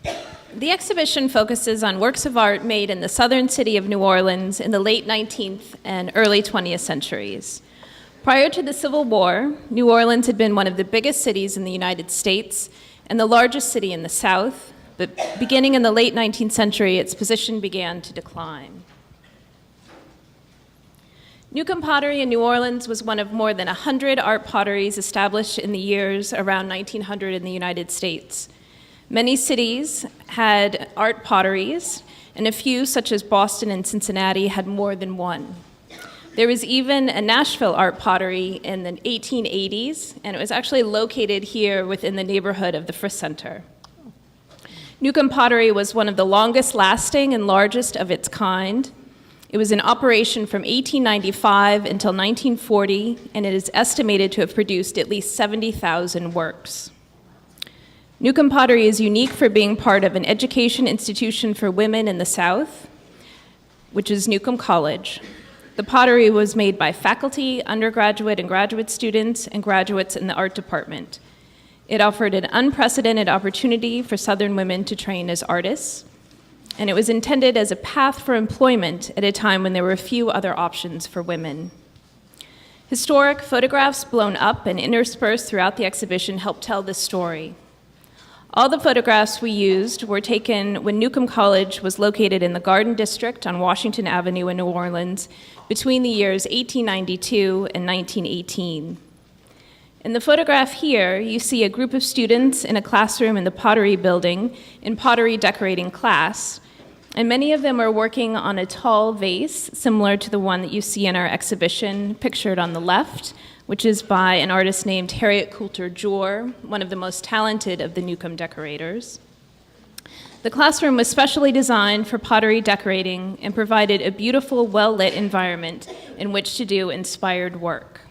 The exhibition focuses on works of art made in the southern city of New Orleans in the late 19th and early 20th centuries. Prior to the Civil War, New Orleans had been one of the biggest cities in the United States and the largest city in the South, but beginning in the late 19th century, its position began to decline. Newcomb pottery in New Orleans was one of more than 100 art potteries established in the years around 1900 in the United States. Many cities had art potteries, and a few, such as Boston and Cincinnati, had more than one. There was even a Nashville art pottery in the 1880s, and it was actually located here within the neighborhood of the Frist Center. Newcomb pottery was one of the longest lasting and largest of its kind. It was in operation from 1895 until 1940, and it is estimated to have produced at least 70,000 works. Newcomb pottery is unique for being part of an education institution for women in the South, which is Newcomb College. The pottery was made by faculty, undergraduate and graduate students, and graduates in the art department. It offered an unprecedented opportunity for Southern women to train as artists, and it was intended as a path for employment at a time when there were few other options for women. Historic photographs blown up and interspersed throughout the exhibition help tell this story. All the photographs we used were taken when Newcomb College was located in the Garden District on Washington Avenue in New Orleans between the years 1892 and 1918. In the photograph here, you see a group of students in a classroom in the Pottery Building in pottery decorating class, and many of them are working on a tall vase similar to the one that you see in our exhibition pictured on the left, which is by an artist named Harriet Coulter Joor, one of the most talented of the Newcomb decorators. The classroom was specially designed for pottery decorating and provided a beautiful, well-lit environment in which to do inspired work.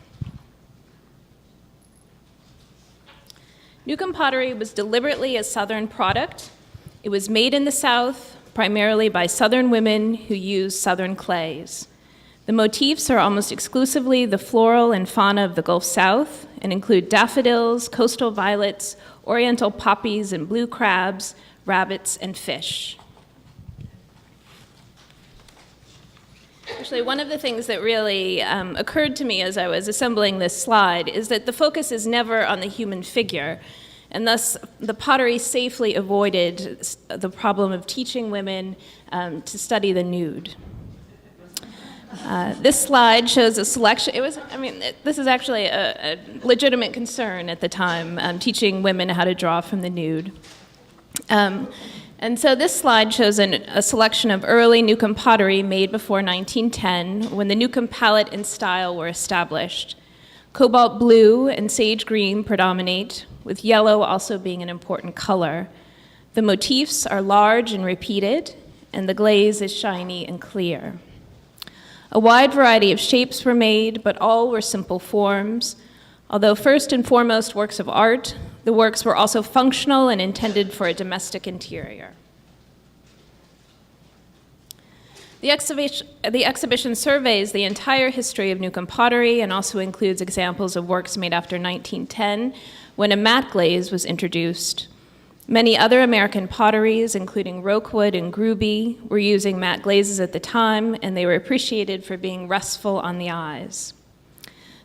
Newcomb pottery was deliberately a Southern product. It was made in the South, primarily by Southern women who used Southern clays. The motifs are almost exclusively the floral and fauna of the Gulf South and include daffodils, coastal violets, oriental poppies and blue crabs, rabbits, and fish. Actually, one of the things that really occurred to me as I was assembling this slide is that the focus is never on the human figure, and thus the pottery safely avoided the problem of teaching women to study the nude. This slide shows a selection. This is actually a legitimate concern at the time, teaching women how to draw from the nude. And so this slide shows a selection of early Newcomb pottery made before 1910, when the Newcomb palette and style were established. Cobalt blue and sage green predominate, with yellow also being an important color. The motifs are large and repeated, and the glaze is shiny and clear. A wide variety of shapes were made, but all were simple forms. Although first and foremost works of art, the works were also functional and intended for a domestic interior. The exhibition surveys the entire history of Newcomb pottery and also includes examples of works made after 1910, when a matte glaze was introduced. Many other American potteries, including Rokewood and Gruby, were using matte glazes at the time, and they were appreciated for being restful on the eyes.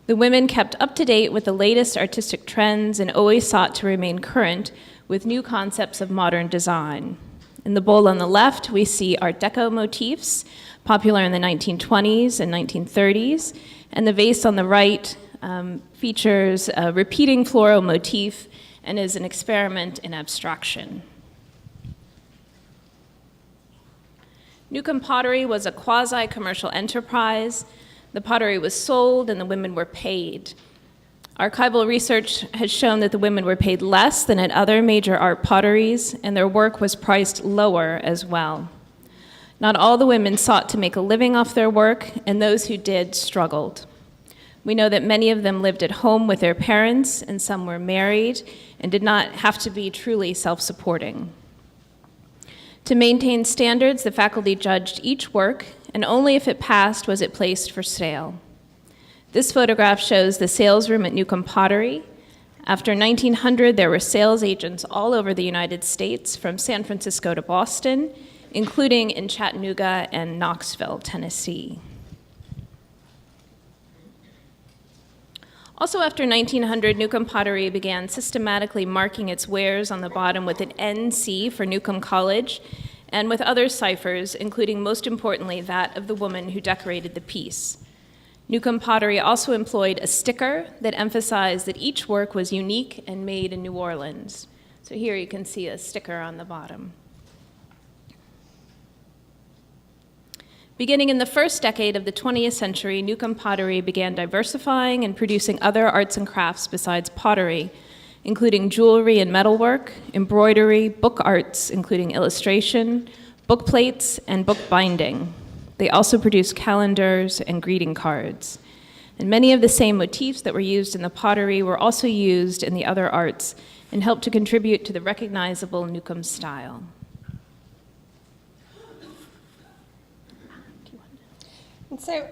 The women kept up to date with the latest artistic trends and always sought to remain current with new concepts of modern design. In the bowl on the left, we see Art Deco motifs, popular in the 1920s and 1930s, and the vase on the right features a repeating floral motif and is an experiment in abstraction. Newcomb pottery was a quasi-commercial enterprise. The pottery was sold and the women were paid. Archival research has shown that the women were paid less than at other major art potteries, and their work was priced lower as well. Not all the women sought to make a living off their work, and those who did struggled. We know that many of them lived at home with their parents, and some were married and did not have to be truly self-supporting. To maintain standards, the faculty judged each work, and only if it passed was it placed for sale. This photograph shows the sales room at Newcomb Pottery. After 1900, there were sales agents all over the United States, from San Francisco to Boston, including in Chattanooga and Knoxville, Tennessee. Also after 1900, Newcomb Pottery began systematically marking its wares on the bottom with an NC for Newcomb College, and with other ciphers, including most importantly that of the woman who decorated the piece. Newcomb Pottery also employed a sticker that emphasized that each work was unique and made in New Orleans. So here you can see a sticker on the bottom. Beginning in the first decade of the 20th century, Newcomb Pottery began diversifying and producing other arts and crafts besides pottery, including jewelry and metalwork, embroidery, book arts, including illustration, book plates, and book binding. They also produced calendars and greeting cards. And many of the same motifs that were used in the pottery were also used in the other arts and helped to contribute to the recognizable Newcomb style. And so,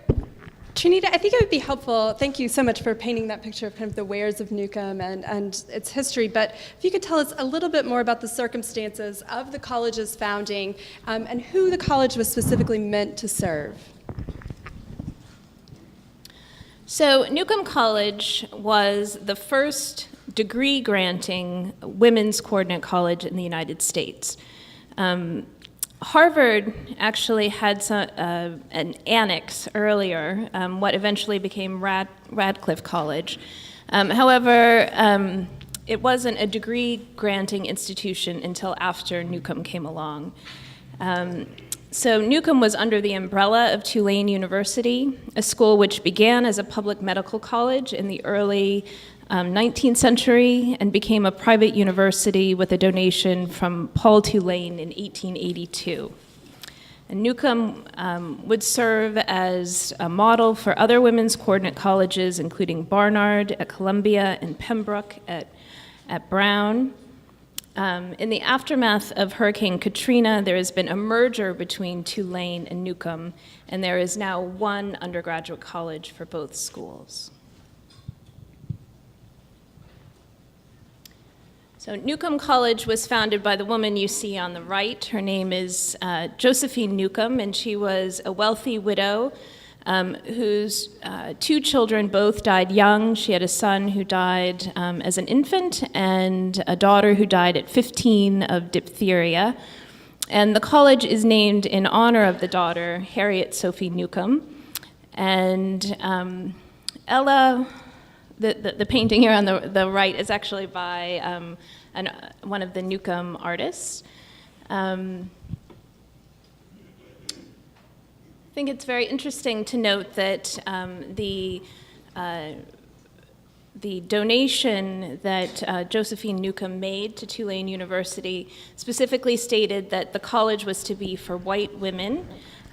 Trinita, I think it would be helpful, thank you so much for painting that picture of kind of the wares of Newcomb and its history, but if you could tell us a little bit more about the circumstances of the college's founding and who the college was specifically meant to serve. So Newcomb College was the first degree-granting women's coordinate college in the United States. Harvard actually had an annex earlier, what eventually became Radcliffe College. However, it wasn't a degree-granting institution until after Newcomb came along. So Newcomb was under the umbrella of Tulane University, a school which began as a public medical college in the early 19th century and became a private university with a donation from Paul Tulane in 1882. And Newcomb would serve as a model for other women's coordinate colleges, including Barnard at Columbia and Pembroke at Brown. In the aftermath of Hurricane Katrina, there has been a merger between Tulane and Newcomb, and there is now one undergraduate college for both schools. So Newcomb College was founded by the woman you see on the right. Her name is Josephine Newcomb, and she was a wealthy widow whose two children both died young. She had a son who died as an infant and a daughter who died at 15 of diphtheria. And the college is named in honor of the daughter, Harriet Sophie Newcomb. And Ella, the painting here on the right is actually by one of the Newcomb artists. I think it's very interesting to note that the donation that Josephine Newcomb made to Tulane University specifically stated that the college was to be for white women.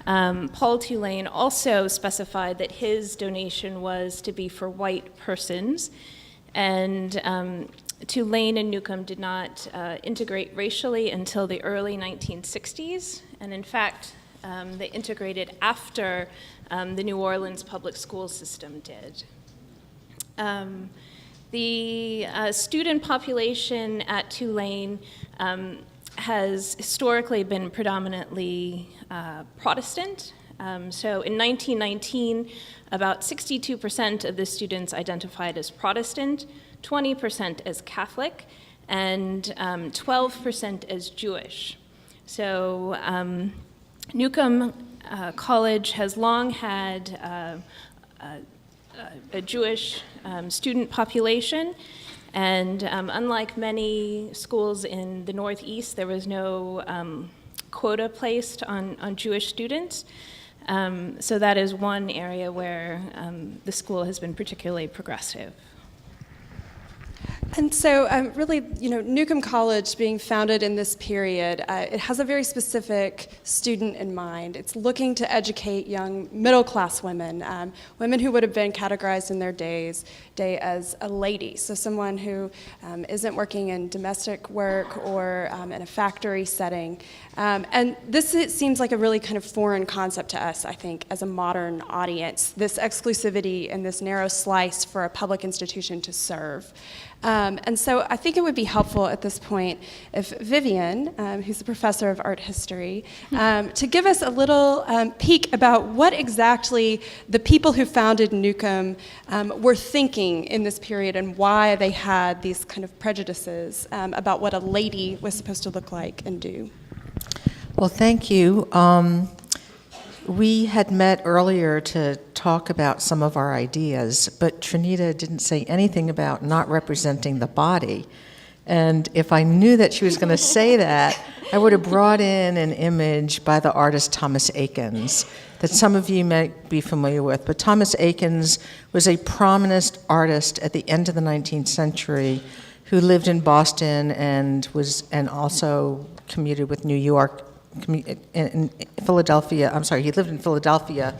Paul Tulane also specified that his donation was to be for white persons, and Tulane and Newcomb did not integrate racially until the early 1960s, and in fact, they integrated after the New Orleans public school system did. The student population at Tulane has historically been predominantly Protestant. So in 1919, about 62% of the students identified as Protestant, 20% as Catholic, and 12% as Jewish. So Newcomb College has long had a Jewish student population, and unlike many schools in the Northeast, there was no quota placed on Jewish students. So that is one area where the school has been particularly progressive. And so really, Newcomb College being founded in this period, it has a very specific student in mind. It's looking to educate young middle-class women, women who would have been categorized in their day as a lady, so someone who isn't working in domestic work or in a factory setting. And this seems like a really kind of foreign concept to us, I think, as a modern audience, this exclusivity and this narrow slice for a public institution to serve. And so I think it would be helpful at this point if Vivien, who's a professor of art history, to give us a little peek about what exactly the people who founded Newcomb were thinking in this period and why they had these kind of prejudices about what a lady was supposed to look like and do. Well, thank you. We had met earlier to talk about some of our ideas, but Trinita didn't say anything about not representing the body. And if I knew that she was going to say that, I would have brought in an image by the artist Thomas Atkins that some of you might be familiar with. But Thomas Atkins was a prominent artist at the end of the 19th century who lived in Boston and also commuted with New York. In Philadelphia, he lived in Philadelphia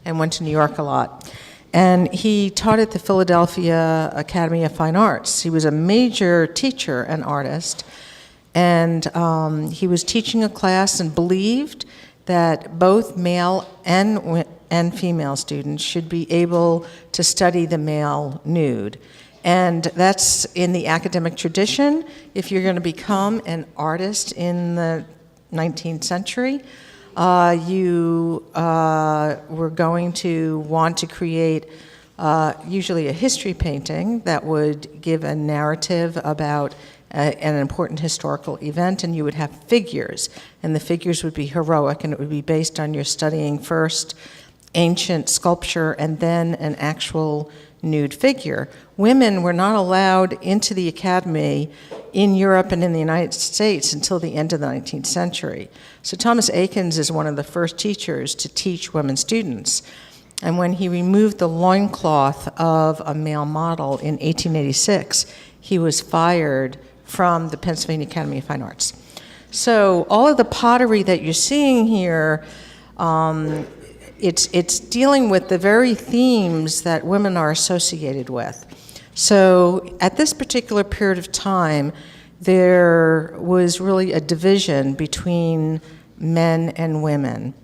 and went to New York a lot. And he taught at the Philadelphia Academy of Fine Arts. He was a major teacher and artist. And he was teaching a class and believed that both male and female students should be able to study the male nude. And that's in the academic tradition. If you're going to become an artist in the 19th century, you were going to want to create usually a history painting that would give a narrative about an important historical event, and you would have figures, and the figures would be heroic, and it would be based on your studying first ancient sculpture and then an actual nude figure. Women were not allowed into the academy in Europe and in the United States until the end of the 19th century. So Thomas Atkins is one of the first teachers to teach women students. And when he removed the loincloth of a male model in 1886, he was fired from the Pennsylvania Academy of Fine Arts. So all of the pottery that you're seeing here, it's dealing with the very themes that women are associated with. So at this particular period of time, there was really a division between men and women.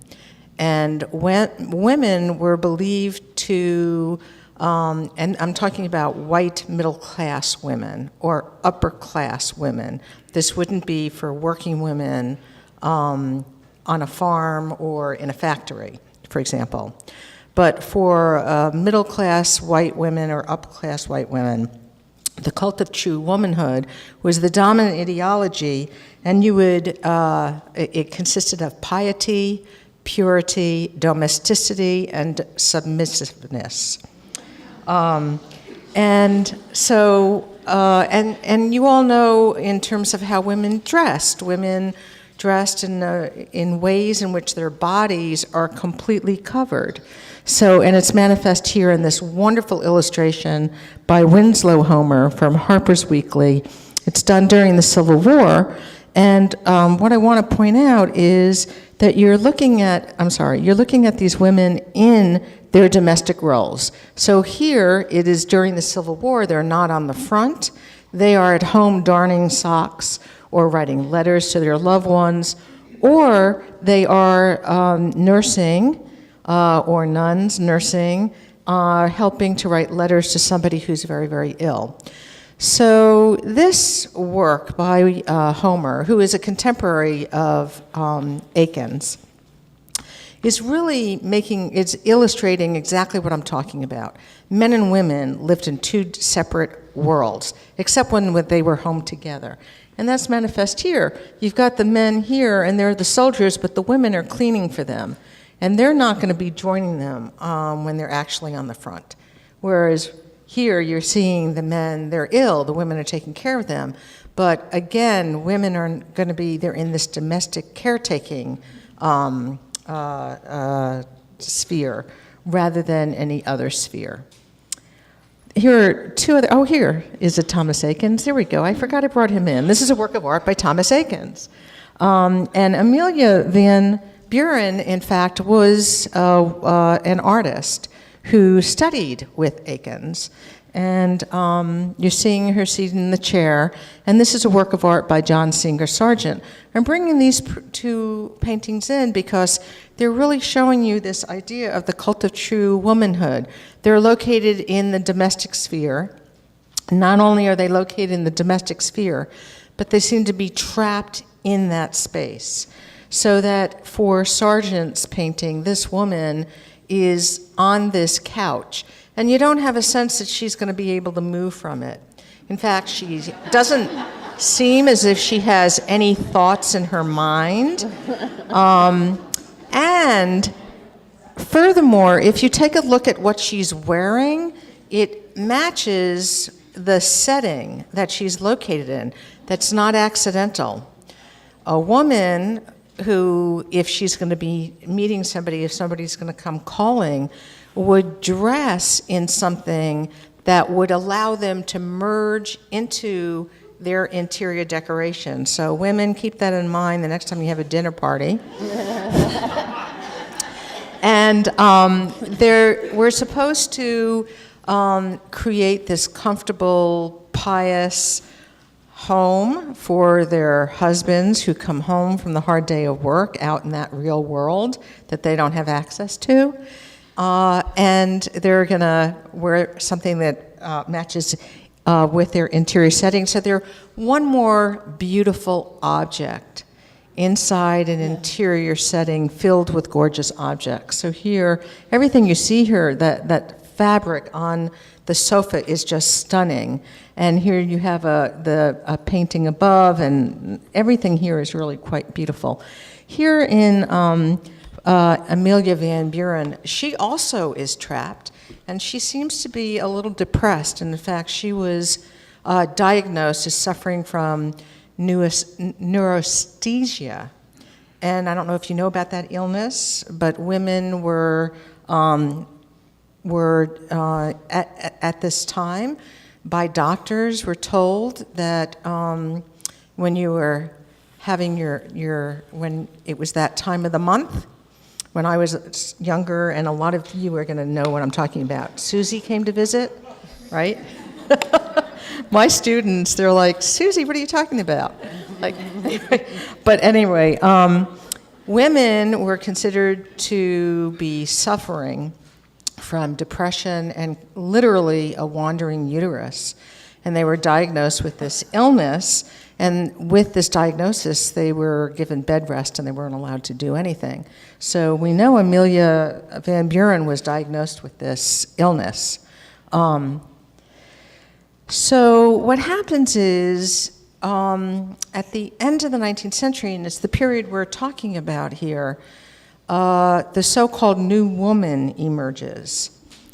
And when women were believed to, and I'm talking about white middle-class women or upper-class women. This wouldn't be for working women on a farm or in a factory, for example. But for middle-class white women or upper-class white women, the cult of true womanhood was the dominant ideology, and it consisted of piety, purity, domesticity, and submissiveness. And so, and you all know in terms of how women dressed in ways in which their bodies are completely covered. So, and it's manifest here in this wonderful illustration by Winslow Homer from Harper's Weekly. It's done during the Civil War. And what I want to point out is that you're looking at these women in their domestic roles. So here, it is during the Civil War, they're not on the front. They are at home darning socks or writing letters to their loved ones, or they are nursing, or nuns nursing, helping to write letters to somebody who's very, very ill. So this work by Homer, who is a contemporary of Atkins, is really it's illustrating exactly what I'm talking about. Men and women lived in two separate worlds, except when they were home together. And that's manifest here. You've got the men here, and they're the soldiers, but the women are cleaning for them. And they're not going to be joining them when they're actually on the front. Whereas here you're seeing the men, they're ill, the women are taking care of them. But again, women are going to they're in this domestic caretaking sphere rather than any other sphere. Here are two other, here is a Thomas Atkins. There we go, I forgot I brought him in. This is a work of art by Thomas Atkins. And Amelia Van Buren, in fact, was an artist who studied with Atkins. And you're seeing her seated in the chair. And this is a work of art by John Singer Sargent. I'm bringing these two paintings in because they're really showing you this idea of the cult of true womanhood. They're located in the domestic sphere. Not only are they located in the domestic sphere, but they seem to be trapped in that space. So that for Sargent's painting, this woman is on this couch, and you don't have a sense that she's going to be able to move from it. In fact, she doesn't seem as if she has any thoughts in her mind. And furthermore, if you take a look at what she's wearing, it matches the setting that she's located in. That's not accidental. A woman who, if she's going to be meeting somebody, if somebody's going to come calling, would dress in something that would allow them to merge into their interior decoration. So women, keep that in mind the next time you have a dinner party. And we're supposed to create this comfortable, pious home for their husbands who come home from the hard day of work out in that real world that they don't have access to. And they're going to wear something that matches with their interior setting. So they're one more beautiful object inside an interior setting filled with gorgeous objects. So here, everything you see here, that fabric on the sofa is just stunning. And here you have a painting above, and everything here is really quite beautiful. Here in Amelia Van Buren, she also is trapped, and she seems to be a little depressed. And in fact, she was diagnosed as suffering from neurasthenia. And I don't know if you know about that illness, but women were at this time, by doctors, were told that when you were having when it was that time of the month, when I was younger, and a lot of you are going to know what I'm talking about. Susie came to visit, right? My students, they're like, Susie, what are you talking about? Like, but anyway, women were considered to be suffering from depression and literally a wandering uterus. And they were diagnosed with this illness, and with this diagnosis, they were given bed rest and they weren't allowed to do anything. So we know Amelia Van Buren was diagnosed with this illness. So what happens is, at the end of the 19th century, and it's the period we're talking about here, the so-called New Woman emerges.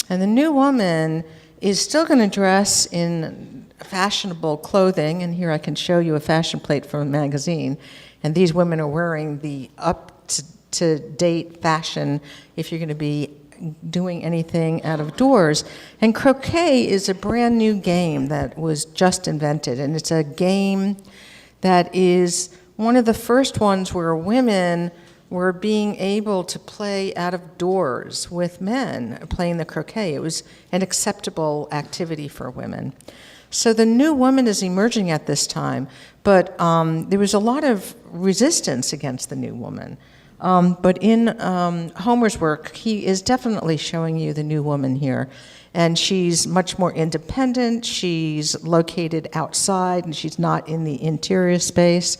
And the New Woman is still going to dress in fashionable clothing, and here I can show you a fashion plate from a magazine, and these women are wearing the up-to-date fashion if you're going to be doing anything out of doors. And croquet is a brand new game that was just invented, and it's a game that is one of the first ones where women were being able to play out of doors with men playing the croquet. It was an acceptable activity for women. So the New Woman is emerging at this time, but there was a lot of resistance against the New Woman. But in Homer's work, he is definitely showing you the New Woman here. And she's much more independent, she's located outside, and she's not in the interior space.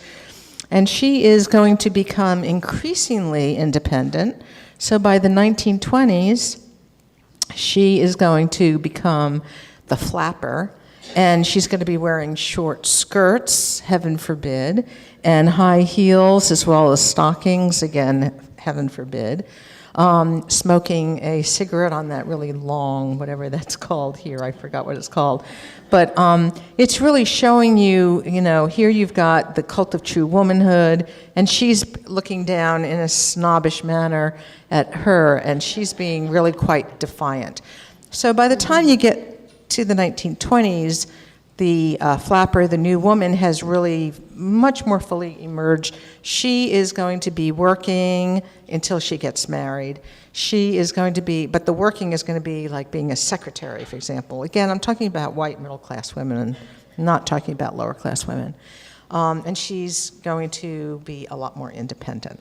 And she is going to become increasingly independent. So by the 1920s, she is going to become the flapper, and she's going to be wearing short skirts, heaven forbid, and high heels as well as stockings, again, heaven forbid, smoking a cigarette on that really long, whatever that's called here, I forgot what it's called. But it's really showing you, here you've got the cult of true womanhood, and she's looking down in a snobbish manner at her, and she's being really quite defiant. So by the time you get to the 1920s, the flapper, the New Woman, has really much more fully emerged. She is going to be working until she gets married. She is going to be, but the working is going to be like being a secretary, for example. Again, I'm talking about white middle-class women, and not talking about lower-class women. And she's going to be a lot more independent.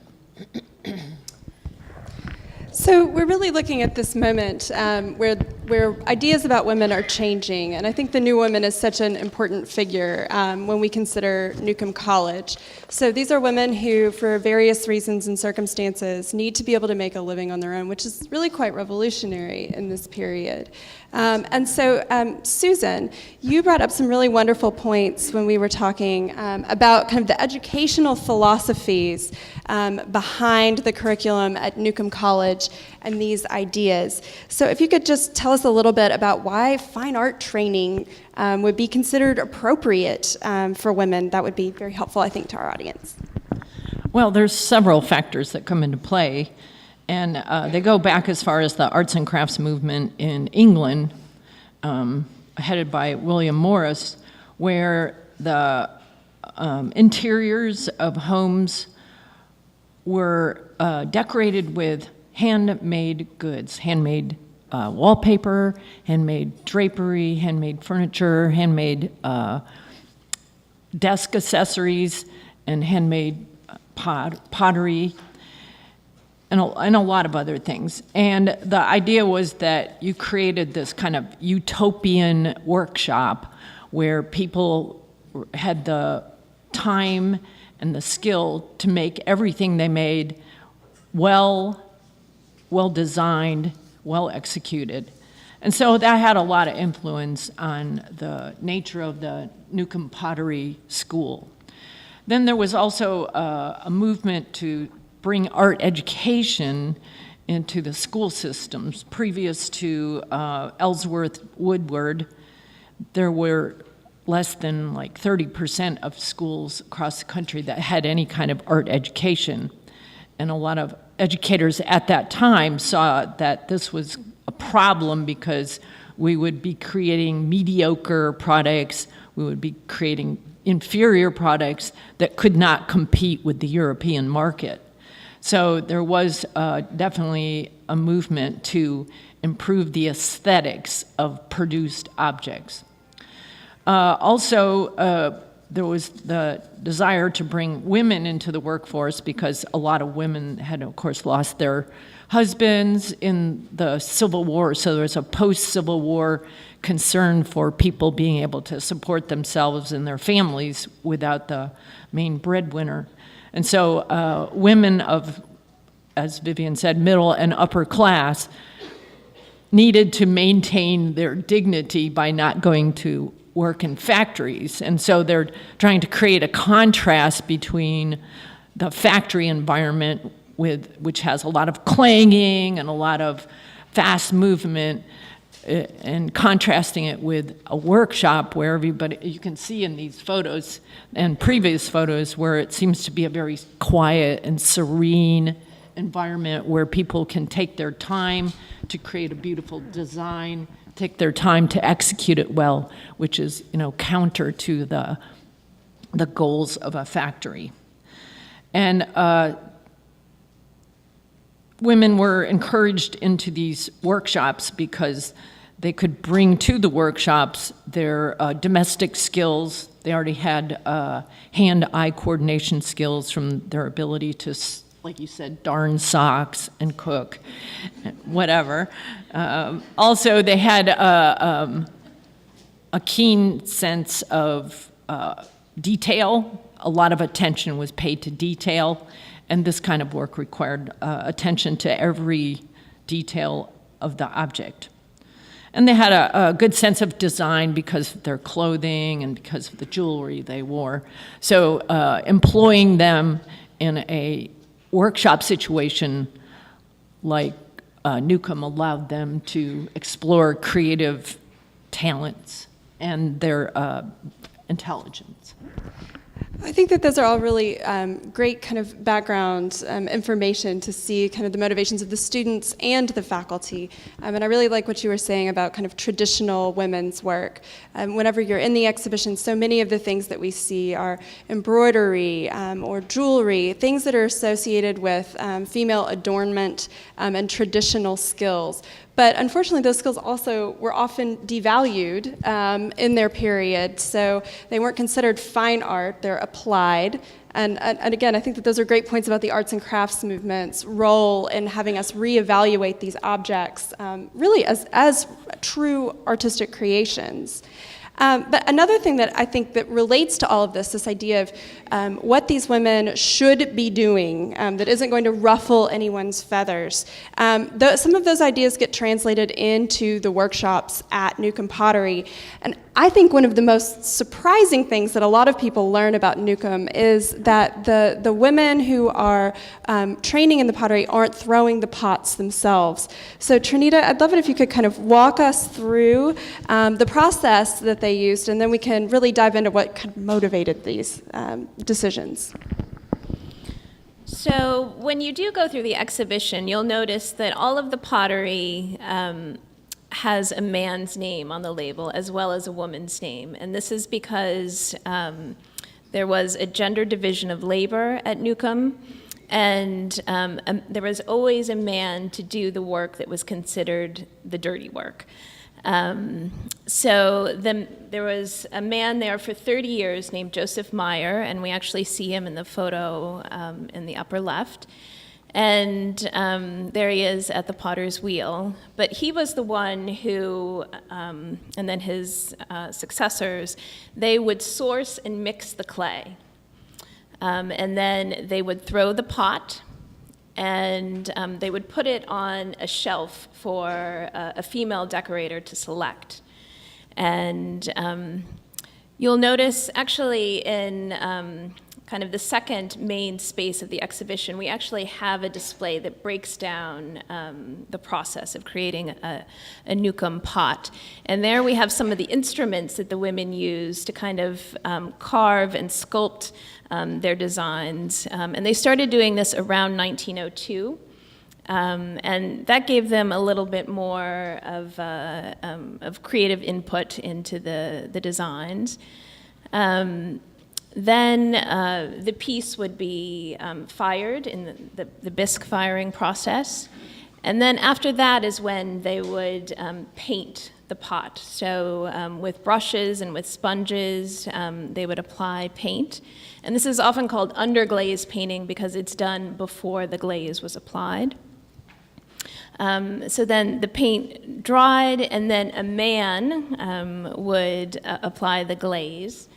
So we're really looking at this moment where ideas about women are changing, and I think the new woman is such an important figure when we consider Newcomb College. So these are women who, for various reasons and circumstances, need to be able to make a living on their own, which is really quite revolutionary in this period. And so, Susan, you brought up some really wonderful points when we were talking about kind of the educational philosophies behind the curriculum at Newcomb College and these ideas. So if you could just tell us a little bit about why fine art training would be considered appropriate for women, that would be very helpful, I think, to our audience. Well, there's several factors that come into play. And they go back as far as the arts and crafts movement in England, headed by William Morris, where the interiors of homes were decorated with handmade goods, handmade wallpaper, handmade drapery, handmade furniture, handmade desk accessories, and handmade pottery, and a lot of other things. And the idea was that you created this kind of utopian workshop where people had the time and the skill to make everything they made well designed, well executed. And so that had a lot of influence on the nature of the Newcomb Pottery School. Then there was also a movement to bring art education into the school systems. Previous to Ellsworth Woodward, there were less than like 30% of schools across the country that had any kind of art education. And a lot of educators at that time saw that this was a problem because we would be creating mediocre products, we would be creating inferior products that could not compete with the European market. So there was definitely a movement to improve the aesthetics of produced objects. Also, there was the desire to bring women into the workforce because a lot of women had, of course, lost their husbands in the Civil War. So there was a post-Civil War concern for people being able to support themselves and their families without the main breadwinner. And so women of, as Vivien said, middle and upper class needed to maintain their dignity by not going to work in factories. And so they're trying to create a contrast between the factory environment, which has a lot of clanging and a lot of fast movement, and contrasting it with a workshop where everybody, you can see in these photos and previous photos where it seems to be a very quiet and serene environment where people can take their time to create a beautiful design, take their time to execute it well, which is, counter to the goals of a factory. And women were encouraged into these workshops because they could bring to the workshops their domestic skills. They already had hand-eye coordination skills from their ability to, like you said, darn socks and cook, whatever. Also, they had a keen sense of detail. A lot of attention was paid to detail, and this kind of work required attention to every detail of the object. And they had a good sense of design because of their clothing and because of the jewelry they wore. So employing them in a workshop situation like Newcomb allowed them to explore creative talents and their intelligence. I think that those are all really great kind of background information to see kind of the motivations of the students and the faculty. And I really like what you were saying about kind of traditional women's work. Whenever you're in the exhibition, so many of the things that we see are embroidery or jewelry, things that are associated with female adornment and traditional skills. But unfortunately, those skills also were often devalued in their period, so they weren't considered fine art, they're applied. And again, I think that those are great points about the arts and crafts movement's role in having us reevaluate these objects really as true artistic creations. But another thing that I think that relates to all of this idea of what these women should be doing that isn't going to ruffle anyone's feathers, some of those ideas get translated into the workshops at Newcomb Pottery. And I think one of the most surprising things that a lot of people learn about Newcomb is that the women who are training in the pottery aren't throwing the pots themselves. So Trinita, I'd love it if you could kind of walk us through the process that they used, and then we can really dive into what kind of motivated these decisions. So when you do go through the exhibition, you'll notice that all of the pottery has a man's name on the label as well as a woman's name. And this is because there was a gender division of labor at Newcomb, and there was always a man to do the work that was considered the dirty work. So then there was a man there for 30 years named Joseph Meyer, and we actually see him in the photo in the upper left. And there he is at the potter's wheel. But he was the one who, and then his successors, they would source and mix the clay. And then they would throw the pot, and they would put it on a shelf for a female decorator to select. And you'll notice actually in kind of the second main space of the exhibition, we actually have a display that breaks down the process of creating a Newcomb pot. And there we have some of the instruments that the women use to kind of carve and sculpt their designs. And they started doing this around 1902. And that gave them a little bit more of creative input into the designs. Then the piece would be fired in the bisque firing process. And then after that is when they would paint the pot. So with brushes and with sponges, they would apply paint. And this is often called underglaze painting because it's done before the glaze was applied. So then the paint dried, and then a man would apply the glaze.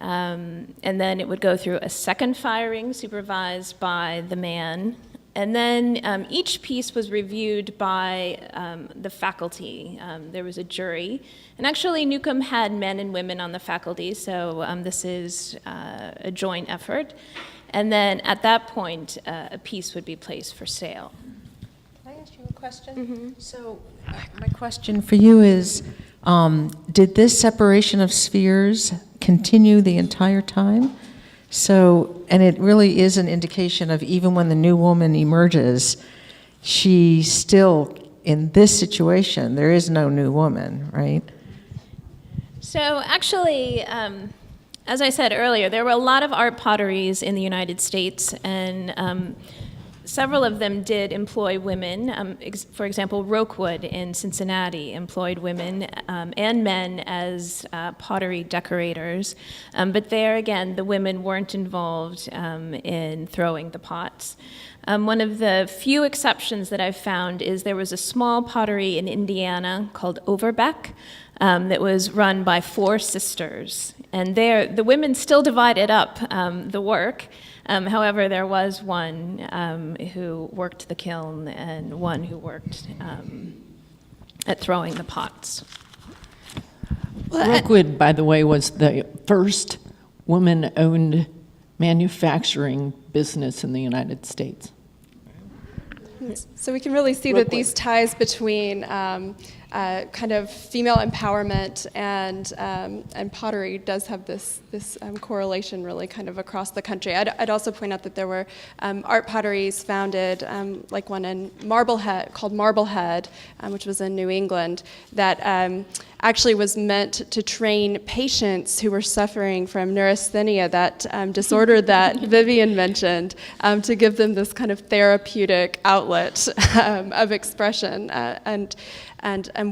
And then it would go through a second firing supervised by the man. And then each piece was reviewed by the faculty. There was a jury. And actually, Newcomb had men and women on the faculty, so this is a joint effort. And then at that point, a piece would be placed for sale. Can I ask you a question? Mm-hmm. So my question for you is, did this separation of spheres continue the entire time? So, and it really is an indication of even when the new woman emerges, she still, in this situation, there is no new woman, right? So actually, as I said earlier, there were a lot of art potteries in the United States, and several of them did employ women. For example, Rokewood in Cincinnati employed women and men as pottery decorators. But there, again, the women weren't involved in throwing the pots. One of the few exceptions that I've found is there was a small pottery in Indiana called Overbeck that was run by 4 sisters. And there, the women still divided up the work. However, there was one who worked the kiln and one who worked at throwing the pots. Rookwood, by the way, was the first woman-owned manufacturing business in the United States. So we can really see that these ties between kind of female empowerment and pottery does have this correlation really kind of across the country. I'd also point out that there were art potteries founded, like one in Marblehead, called Marblehead, which was in New England, that actually was meant to train patients who were suffering from neurasthenia, that disorder that Vivien mentioned, to give them this kind of therapeutic outlet of expression and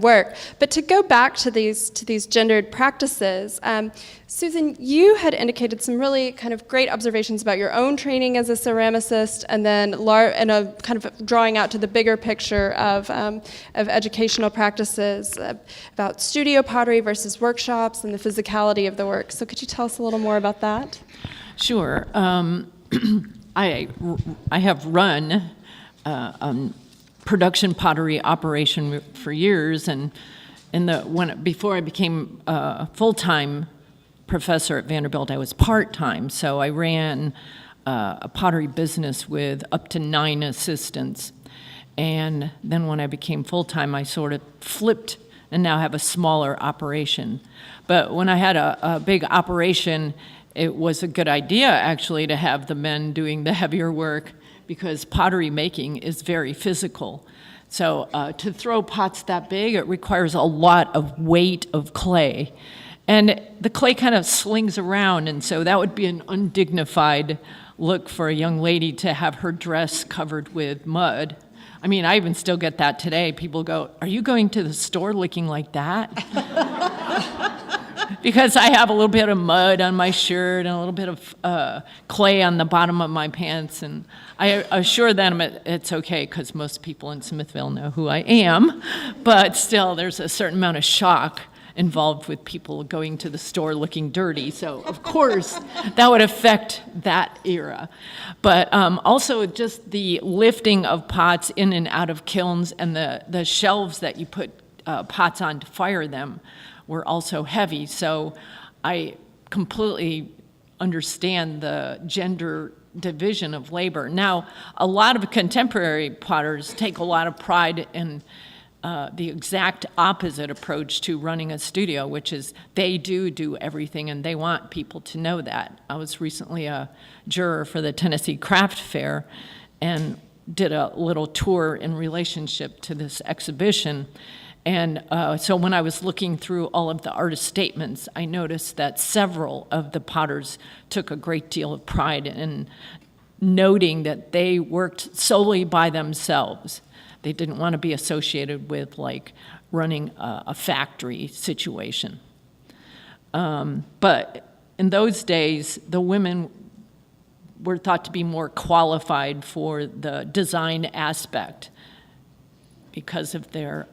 work. But to go back to these gendered practices, Susan, you had indicated some really kind of great observations about your own training as a ceramicist, and then and a kind of drawing out to the bigger picture of educational practices about studio pottery versus workshops and the physicality of the work. So could you tell us a little more about that? Sure. I have run production pottery operation for years, and before I became a full-time professor at Vanderbilt, I was part-time, so I ran a pottery business with up to 9 assistants. And then when I became full-time, I sort of flipped and now have a smaller operation. But when I had a big operation, it was a good idea, actually, to have the men doing the heavier work, because pottery making is very physical. So to throw pots that big, it requires a lot of weight of clay. And the clay kind of slings around, and so that would be an undignified look for a young lady to have her dress covered with mud. I mean, I even still get that today. People go, "Are you going to the store looking like that?" Because I have a little bit of mud on my shirt and a little bit of clay on the bottom of my pants. And I assure them it's okay, because most people in Smithville know who I am. But still, there's a certain amount of shock involved with people going to the store looking dirty. So, of course, that would affect that era. But also just the lifting of pots in and out of kilns, and the shelves that you put pots on to fire them were also heavy. So I completely understand the gender division of labor. Now, a lot of contemporary potters take a lot of pride in the exact opposite approach to running a studio, which is they do everything, and they want people to know that. I was recently a juror for the Tennessee Craft Fair and did a little tour in relationship to this exhibition. And so when I was looking through all of the artist statements, I noticed that several of the potters took a great deal of pride in noting that they worked solely by themselves. They didn't want to be associated with, like, running a factory situation. But in those days, the women were thought to be more qualified for the design aspect because of their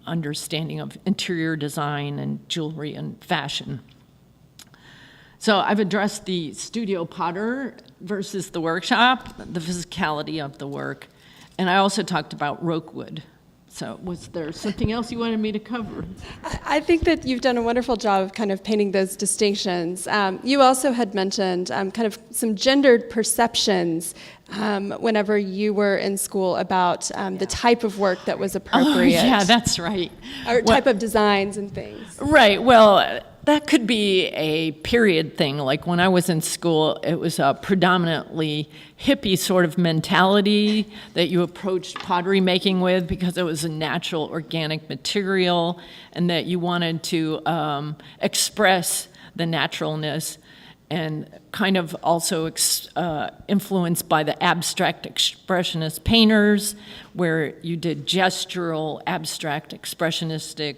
understanding of interior design and jewelry and fashion. So I've addressed the studio potter versus the workshop, the physicality of the work, and I also talked about rokewood. So was there something else you wanted me to cover? I think that you've done a wonderful job of kind of painting those distinctions. You also had mentioned kind of some gendered perceptions whenever you were in school about the type of work that was appropriate. Oh, yeah, that's right. Or type of designs and things. Right, well, that could be a period thing. Like when I was in school, it was a predominantly hippie sort of mentality that you approached pottery making with, because it was a natural organic material, and that you wanted to express the naturalness, and kind of also influenced by the abstract expressionist painters, where you did gestural, abstract, expressionistic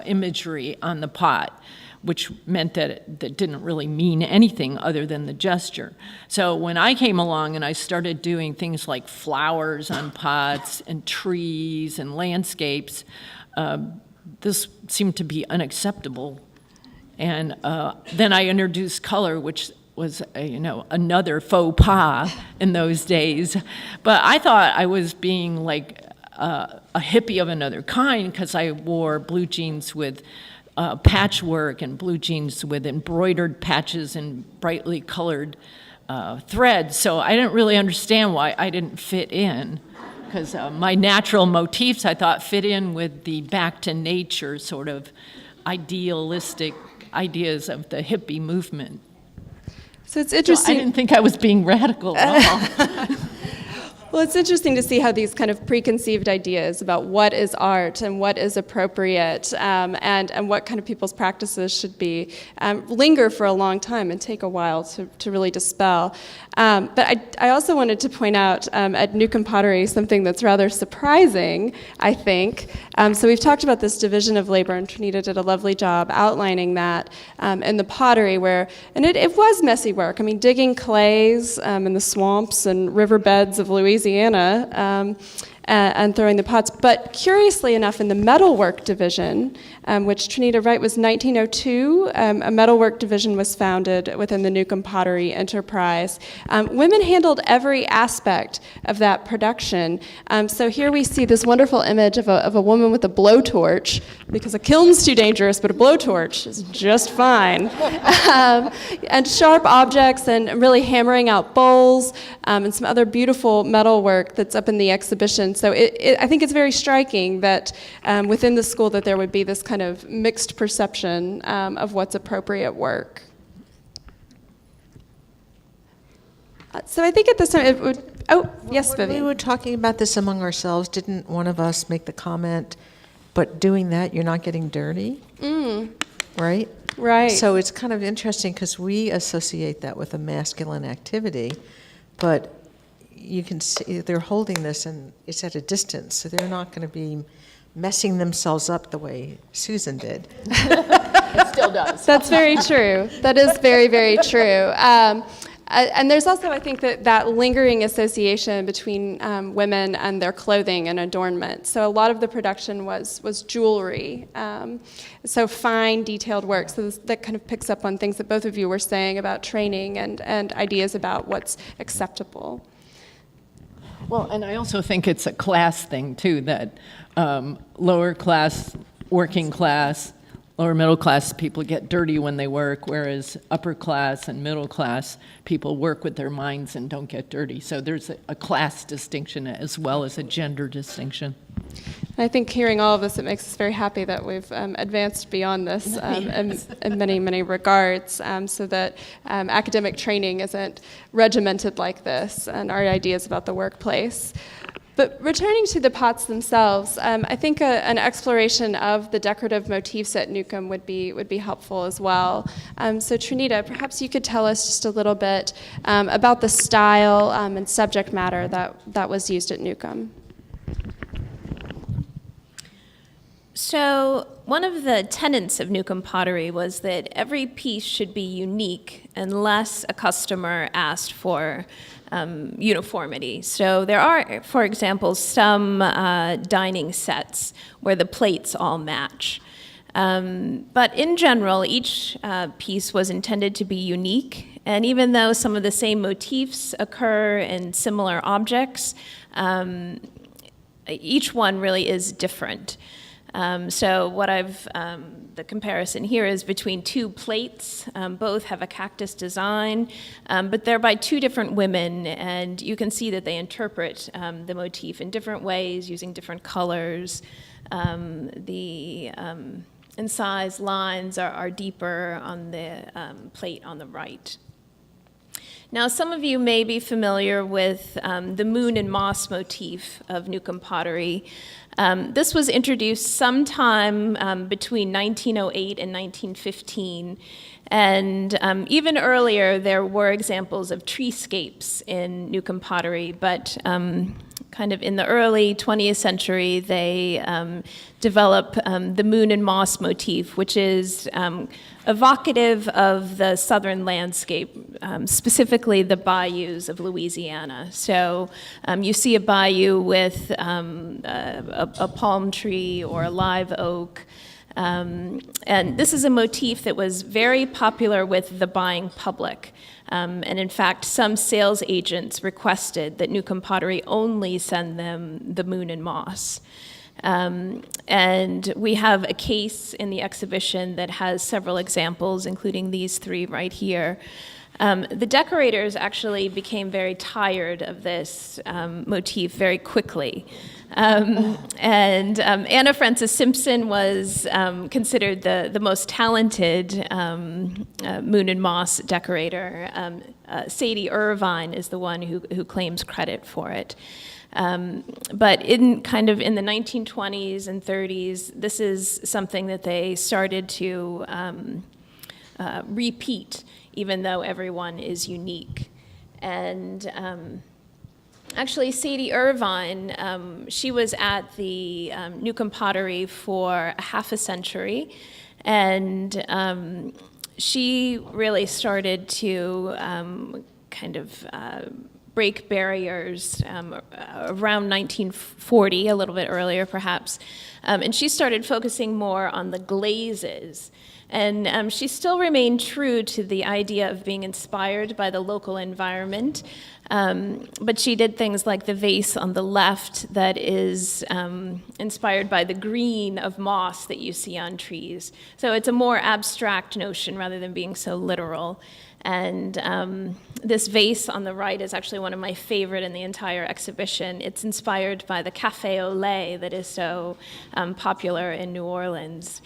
imagery on the pot, which meant that it didn't really mean anything other than the gesture. So when I came along and I started doing things like flowers on pots and trees and landscapes, this seemed to be unacceptable. And then I introduced color, which was another faux pas in those days. But I thought I was being like a hippie of another kind, because I wore blue jeans with patchwork and blue jeans with embroidered patches and brightly colored threads. So I didn't really understand why I didn't fit in, because my natural motifs, I thought, fit in with the back to nature sort of idealistic ideas of the hippie movement. So it's interesting. So I didn't think I was being radical at all. Well, it's interesting to see how these kind of preconceived ideas about what is art and what is appropriate and what kind of people's practices should be linger for a long time and take a while to really dispel. But I also wanted to point out at Newcomb Pottery something that's rather surprising, I think. So we've talked about this division of labor, and Trinita did a lovely job outlining that in the pottery and it was messy work. I mean, digging clays in the swamps and riverbeds of Louisiana and throwing the pots. But curiously enough, in the metalwork division, which Trinita Wright was 1902, a metalwork division was founded within the Newcomb Pottery Enterprise. Women handled every aspect of that production. So here we see this wonderful image of a woman with a blowtorch, because a kiln's too dangerous, but a blowtorch is just fine. And sharp objects and really hammering out bowls and some other beautiful metalwork that's up in the exhibition. So I think it's very striking that within the school that there would be this kind of mixed perception of what's appropriate work. So I think at this time it would, yes, When Vivien. we were talking about this among ourselves, didn't one of us make the comment, but doing that, you're not getting dirty? Right? Right. So it's kind of interesting because we associate that with a masculine activity, but you can see they're holding this and it's at a distance, so they're not going to be messing themselves up the way Susan did. It still does. That's very true. That is very, very true. And there's also, I think, that lingering association between women and their clothing and adornment. So a lot of the production was jewelry, so fine, detailed work. So that kind of picks up on things that both of you were saying about training and ideas about what's acceptable. Well, and I also think it's a class thing, too, that lower class, working class, lower middle class people get dirty when they work, whereas upper class and middle class people work with their minds and don't get dirty. So there's a class distinction as well as a gender distinction. I think hearing all of this, it makes us very happy that we've advanced beyond this in many, many regards, so that academic training isn't regimented like this and our ideas about the workplace. But returning to the pots themselves, I think an exploration of the decorative motifs at Newcomb would be helpful as well. So Trinita, perhaps you could tell us just a little bit about the style and subject matter that was used at Newcomb. So one of the tenets of Newcomb pottery was that every piece should be unique unless a customer asked for uniformity. So there are, for example, some dining sets where the plates all match. But in general, each piece was intended to be unique. And even though some of the same motifs occur in similar objects, each one really is different. So what the comparison here is between two plates. Both have a cactus design, but they're by two different women, and you can see that they interpret the motif in different ways, using different colors. The incised lines are deeper on the plate on the right. Now, some of you may be familiar with the moon and moss motif of Newcomb pottery. This was introduced sometime between 1908 and 1915. And even earlier, there were examples of treescapes in Newcomb pottery, but kind of in the early 20th century, they developed the moon and moss motif, which is evocative of the southern landscape, specifically the bayous of Louisiana. So you see a bayou with a palm tree or a live oak. And this is a motif that was very popular with the buying public. And in fact, some sales agents requested that Newcomb pottery only send them the moon and moss. And we have a case in the exhibition that has several examples, including these three right here. The decorators actually became very tired of this motif very quickly. And Anna Frances Simpson was considered the most talented moon and moss decorator. Sadie Irvine is the one who claims credit for it. But in the 1920s and 30s, this is something that they started to repeat, even though everyone is unique. And actually, Sadie Irvine, she was at the Newcomb Pottery for a half a century, and she really started to break barriers around 1940, a little bit earlier perhaps, and she started focusing more on the glazes. And she still remained true to the idea of being inspired by the local environment, but she did things like the vase on the left that is inspired by the green of moss that you see on trees. So it's a more abstract notion rather than being so literal. And this vase on the right is actually one of my favorite in the entire exhibition. It's inspired by the cafe au lait that is so popular in New Orleans.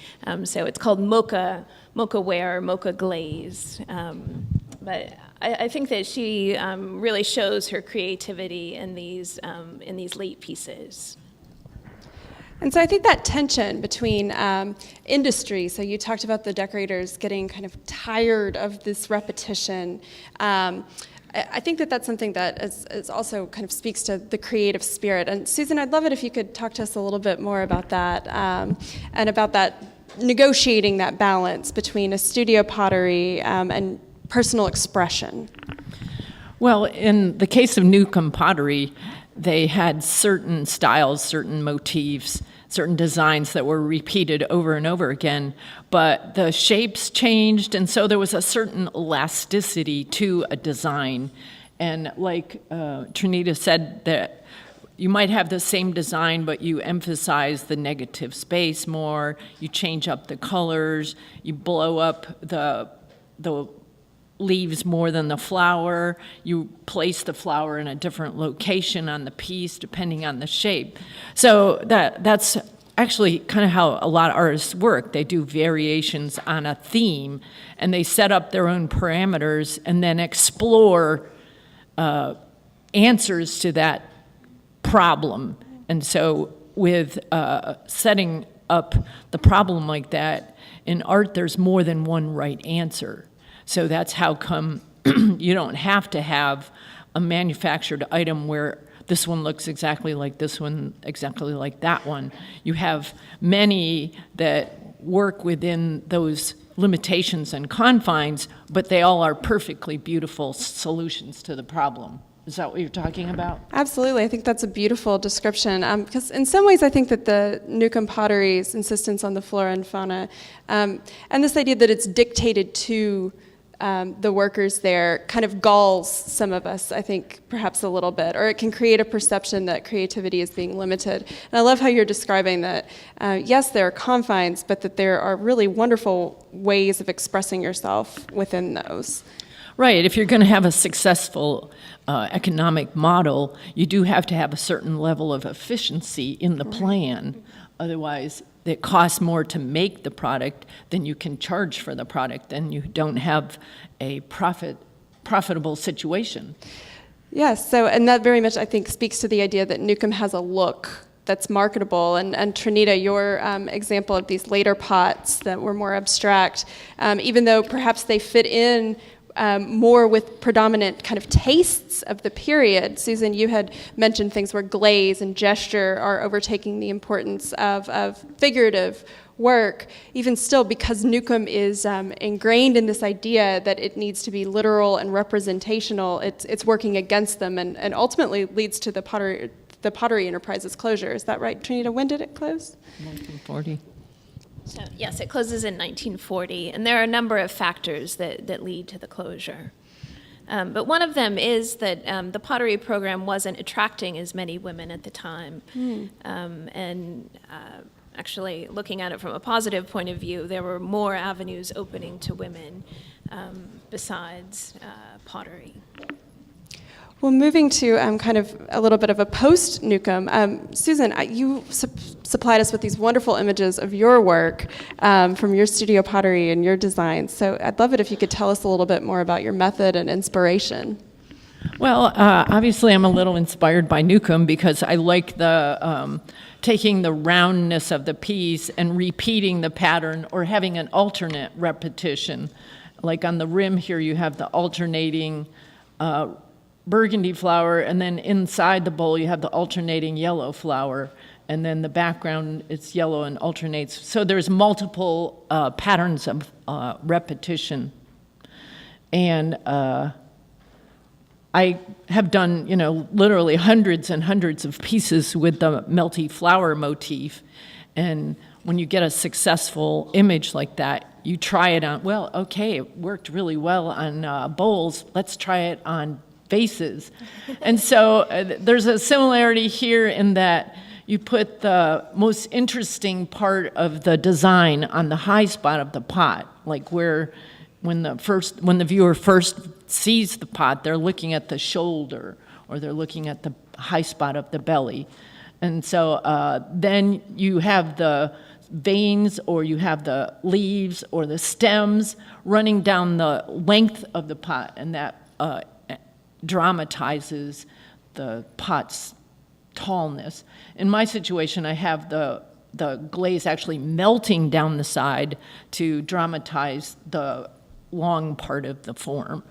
So it's called mocha ware, mocha glaze. But I think that she really shows her creativity in these late pieces. And so I think that tension between industry, so you talked about the decorators getting kind of tired of this repetition. I think that that's something that is also kind of speaks to the creative spirit. And Susan, I'd love it if you could talk to us a little bit more about that and about that negotiating that balance between a studio pottery and personal expression. Well, in the case of Newcomb Pottery, they had certain styles, certain motifs, certain designs that were repeated over and over again, but the shapes changed, and so there was a certain elasticity to a design. And like Trinita said, that you might have the same design, but you emphasize the negative space more, you change up the colors, you blow up the leaves more than the flower, you place the flower in a different location on the piece depending on the shape. So that's actually kind of how a lot of artists work. They do variations on a theme and they set up their own parameters and then explore answers to that problem. And so with setting up the problem like that, in art there's more than one right answer. So that's how come you don't have to have a manufactured item where this one looks exactly like this one, exactly like that one. You have many that work within those limitations and confines, but they all are perfectly beautiful solutions to the problem. Is that what you're talking about? Absolutely. I think that's a beautiful description. Because in some ways, I think that the Newcomb Pottery's insistence on the flora and fauna and this idea that it's dictated to the workers there kind of galls some of us, I think, perhaps a little bit, or it can create a perception that creativity is being limited. And I love how you're describing that, yes, there are confines, but that there are really wonderful ways of expressing yourself within those. Right. If you're going to have a successful economic model, you do have to have a certain level of efficiency in the plan. Otherwise, it costs more to make the product than you can charge for the product, and you don't have a profitable situation. Yes, so, and that very much, I think, speaks to the idea that Newcomb has a look that's marketable. And Trinita, your example of these later pots that were more abstract, even though perhaps they fit in more with predominant kind of tastes of the period. Susan, you had mentioned things where glaze and gesture are overtaking the importance of figurative work. Even still, because Newcomb is ingrained in this idea that it needs to be literal and representational, it's working against them and ultimately leads to the Pottery Enterprise's closure. Is that right, Trinita? When did it close? 1940. So, yes, it closes in 1940, and there are a number of factors that lead to the closure. But one of them is that the pottery program wasn't attracting as many women at the time. Actually, looking at it from a positive point of view, there were more avenues opening to women. besides pottery. Well, moving to kind of a little bit of a post-Newcomb, Susan, you supplied us with these wonderful images of your work from your studio pottery and your designs. So I'd love it if you could tell us a little bit more about your method and inspiration. Well, obviously I'm a little inspired by Newcomb because I like the taking the roundness of the piece and repeating the pattern or having an alternate repetition. Like on the rim here you have the alternating burgundy flower, and then inside the bowl you have the alternating yellow flower, and then the background it's yellow and alternates. So there's multiple patterns of repetition. And I have done, literally hundreds and hundreds of pieces with the melty flower motif. And when you get a successful image like that, you try it on, well, okay, it worked really well on bowls. Let's try it on vases. And so there's a similarity here in that you put the most interesting part of the design on the high spot of the pot, like where when the viewer first sees the pot, they're looking at the shoulder or they're looking at the high spot of the belly. And so then you have the veins or you have the leaves or the stems running down the length of the pot, and that dramatizes the pot's tallness. In my situation, I have the glaze actually melting down the side to dramatize the long part of the form.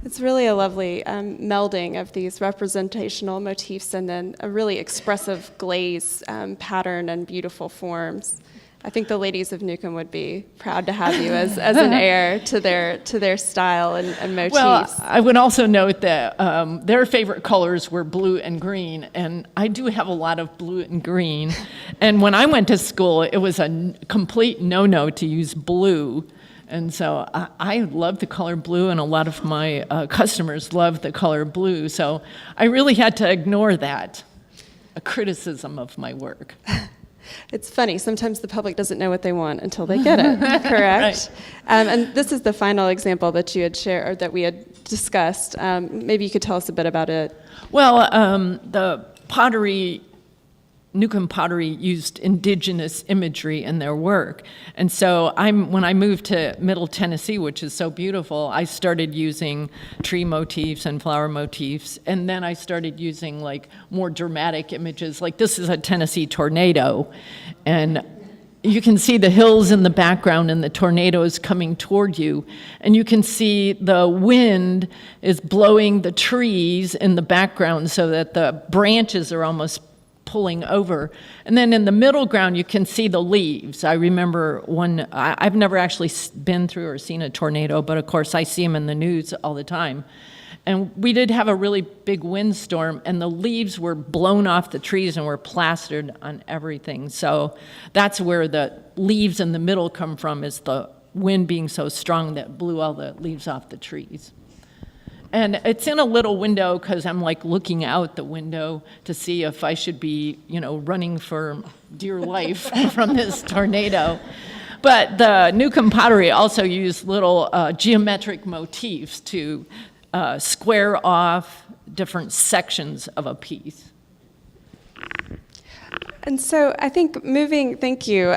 It's really a lovely melding of these representational motifs and then a really expressive glaze pattern and beautiful forms. I think the ladies of Newcomb would be proud to have you as an heir to their style and motifs. Well, I would also note that their favorite colors were blue and green, and I do have a lot of blue and green. And when I went to school, it was a complete no-no to use blue. And so I love the color blue, and a lot of my customers love the color blue. So I really had to ignore that, a criticism of my work. It's funny, sometimes the public doesn't know what they want until they get it, correct? Right. And this is the final example that you had shared, or that we had discussed. Maybe you could tell us a bit about it. Well, the pottery, Newcomb pottery used indigenous imagery in their work. And so when I moved to Middle Tennessee, which is so beautiful, I started using tree motifs and flower motifs. And then I started using like more dramatic images. Like this is a Tennessee tornado. And you can see the hills in the background and the tornadoes coming toward you. And you can see the wind is blowing the trees in the background so that the branches are almost pulling over. And then in the middle ground, you can see the leaves. I remember I've never actually been through or seen a tornado, but of course I see them in the news all the time. And we did have a really big windstorm, and the leaves were blown off the trees and were plastered on everything. So that's where the leaves in the middle come from, is the wind being so strong that blew all the leaves off the trees. And it's in a little window because I'm like looking out the window to see if I should be, running for dear life from this tornado. But the Newcomb pottery also used little geometric motifs to square off different sections of a piece. And so I think thank you.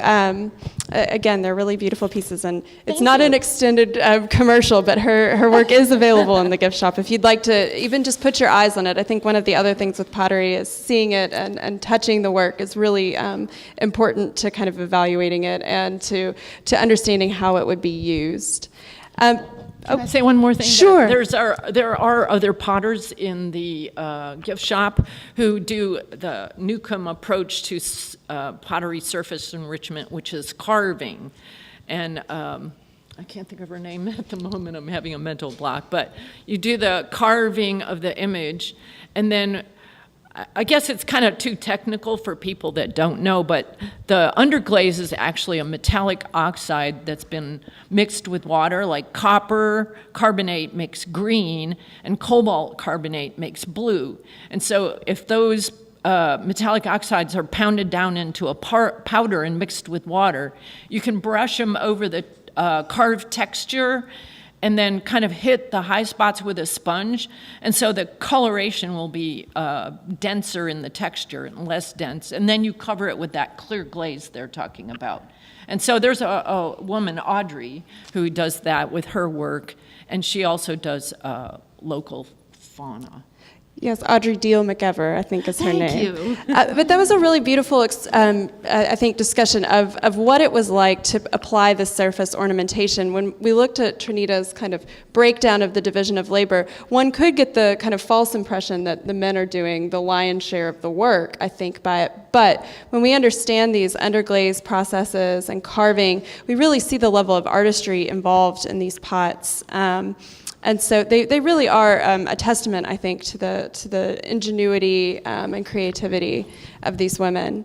Again, they're really beautiful pieces, and it's not an extended commercial, but her work is available in the gift shop. If you'd like to even just put your eyes on it, I think one of the other things with pottery is seeing it and touching the work is really important to kind of evaluating it and to understanding how it would be used. Can I say one more thing? Sure. There are other potters in the gift shop who do the Newcomb approach to pottery surface enrichment, which is carving. And I can't think of her name at the moment. I'm having a mental block. But you do the carving of the image, and then I guess it's kind of too technical for people that don't know, but the underglaze is actually a metallic oxide that's been mixed with water, like copper carbonate makes green and cobalt carbonate makes blue. And so if those metallic oxides are pounded down into a powder and mixed with water, you can brush them over the carve texture and then kind of hit the high spots with a sponge. And so the coloration will be denser in the texture and less dense. And then you cover it with that clear glaze they're talking about. And so there's a woman, Audrey, who does that with her work. And she also does local fauna. Yes, Audrey Deal McEver, I think is her name. Thank you. But that was a really beautiful, I think, discussion of what it was like to apply the surface ornamentation. When we looked at Trinita's kind of breakdown of the division of labor, one could get the kind of false impression that the men are doing the lion's share of the work, I think, by it. But when we understand these underglaze processes and carving, we really see the level of artistry involved in these pots. And so they really are a testament, I think, to the ingenuity and creativity of these women.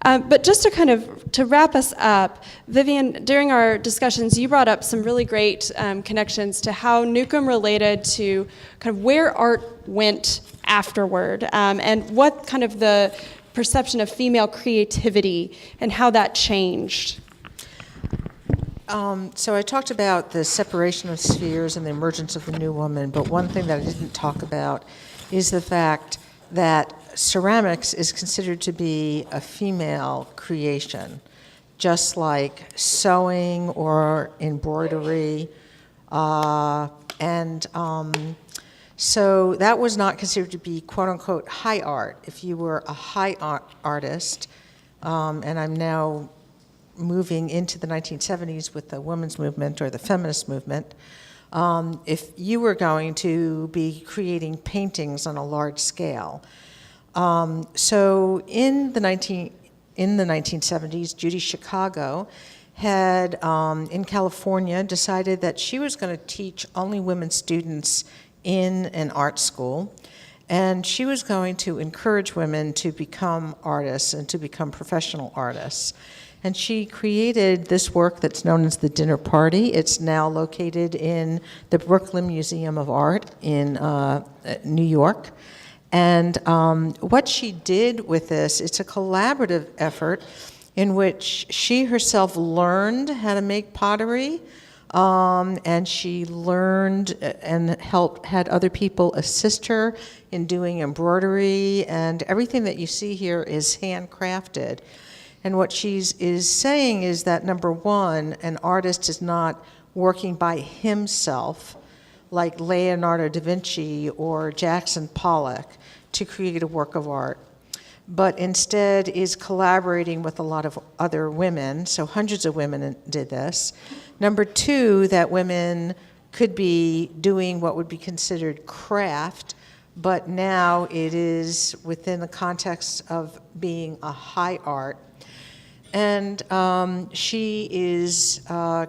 But just to wrap us up, Vivien, during our discussions, you brought up some really great connections to how Newcomb related to kind of where art went afterward, and what kind of the perception of female creativity and how that changed. So I talked about the separation of spheres and the emergence of the new woman, but one thing that I didn't talk about is the fact that ceramics is considered to be a female creation, just like sewing or embroidery. So that was not considered to be quote-unquote high art. If you were a high art artist, and I'm now moving into the 1970s with the women's movement or the feminist movement, if you were going to be creating paintings on a large scale. So in the 1970s, Judy Chicago had, in California, decided that she was going to teach only women students in an art school, and she was going to encourage women to become artists and to become professional artists. And she created this work that's known as the Dinner Party. It's now located in the Brooklyn Museum of Art in New York. And what she did with this, it's a collaborative effort in which she herself learned how to make pottery, and she learned and had other people assist her in doing embroidery, and everything that you see here is handcrafted. And what she is saying is that, number one, an artist is not working by himself, like Leonardo da Vinci or Jackson Pollock, to create a work of art, but instead is collaborating with a lot of other women. So hundreds of women did this. Number two, that women could be doing what would be considered craft, but now it is within the context of being a high art. And she is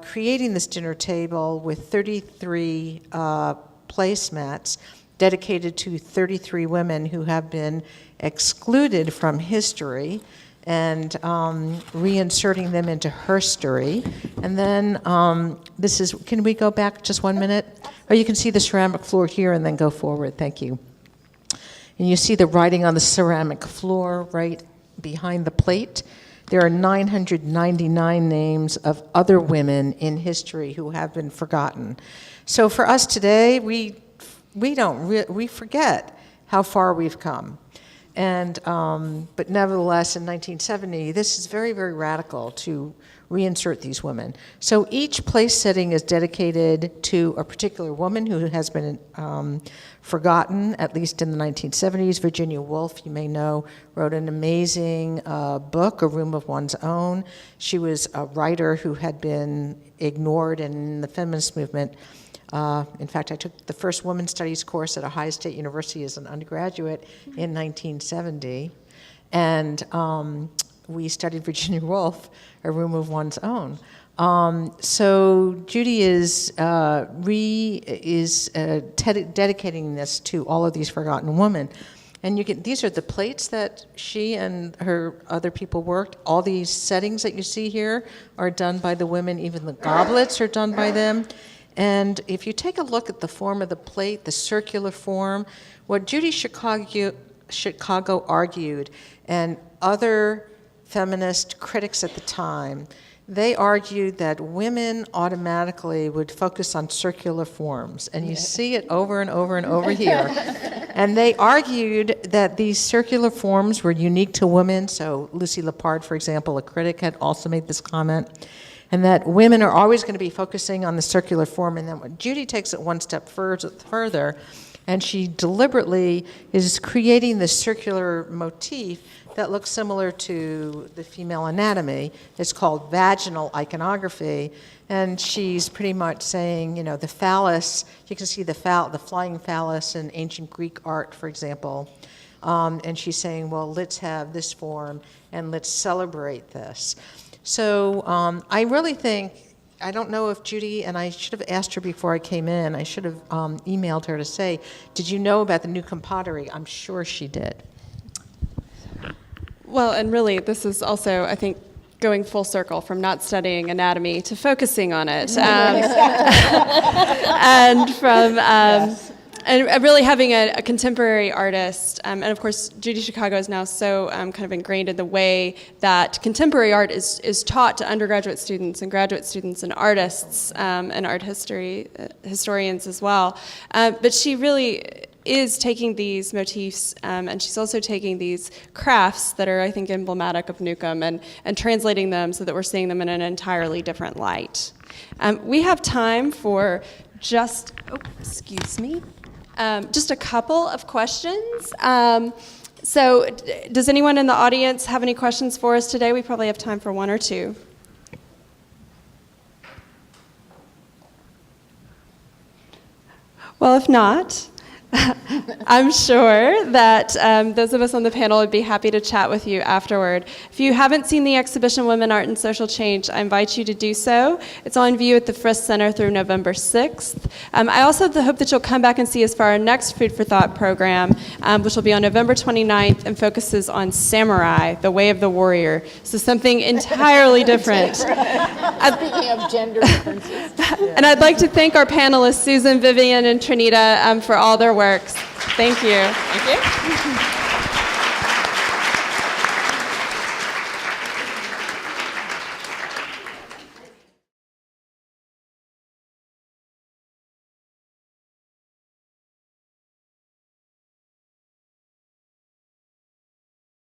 creating this dinner table with 33 placemats dedicated to 33 women who have been excluded from history, and reinserting them into her story. And then can we go back just 1 minute? Or you can see the ceramic floor here and then go forward, thank you. And you see the writing on the ceramic floor right behind the plate. There are 999 names of other women in history who have been forgotten. So for us today, we forget how far we've come. And but nevertheless, in 1970, this is very, very radical to reinsert these women. So each place setting is dedicated to a particular woman who has been forgotten, at least in the 1970s. Virginia Woolf, you may know, wrote an amazing book, A Room of One's Own. She was a writer who had been ignored in the feminist movement. In fact, I took the first women's studies course at Ohio State University as an undergraduate in 1970. And we studied Virginia Woolf, A Room of One's Own. So Judy is dedicating this to all of these forgotten women. And these are the plates that she and her other people worked. All these settings that you see here are done by the women. Even the goblets are done by them. And if you take a look at the form of the plate, the circular form, what Judy Chicago argued, and other feminist critics at the time, They argued that women automatically would focus on circular forms, and you see it over and over and over here. And they argued that these circular forms were unique to women. So Lucy Lepard, for example, a critic, had also made this comment, and that women are always going to be focusing on the circular form. And then Judy takes it one step further, and she deliberately is creating this circular motif that looks similar to the female anatomy. It's called vaginal iconography, and she's pretty much saying, you know, the phallus, you can see the flying phallus in ancient Greek art, for example, and she's saying, well, let's have this form, and let's celebrate this. So I really think, I don't know if Judy, and I should have asked her before I came in, I should have emailed her to say, did you know about the Newcomb pottery? I'm sure she did. Well, and really, this is also, I think, going full circle from not studying anatomy to focusing on it, and from and really having a contemporary artist, and of course, Judy Chicago is now so kind of ingrained in the way that contemporary art is taught to undergraduate students and graduate students and artists and art historians as well. But she really is taking these motifs, and she's also taking these crafts that are, I think, emblematic of Newcomb and translating them so that we're seeing them in an entirely different light. We have time for just a couple of questions. So does anyone in the audience have any questions for us today? We probably have time for one or two. Well, if not, I'm sure that those of us on the panel would be happy to chat with you afterward. If you haven't seen the exhibition Women, Art, and Social Change, I invite you to do so. It's on view at the Frist Center through November 6th. I also hope that you'll come back and see us for our next Food for Thought program, which will be on November 29th and focuses on samurai, the way of the warrior. So something entirely different. Speaking of gender differences. And I'd like to thank our panelists, Susan, Vivien, and Trinita, for all their works. Thank you. Thank you.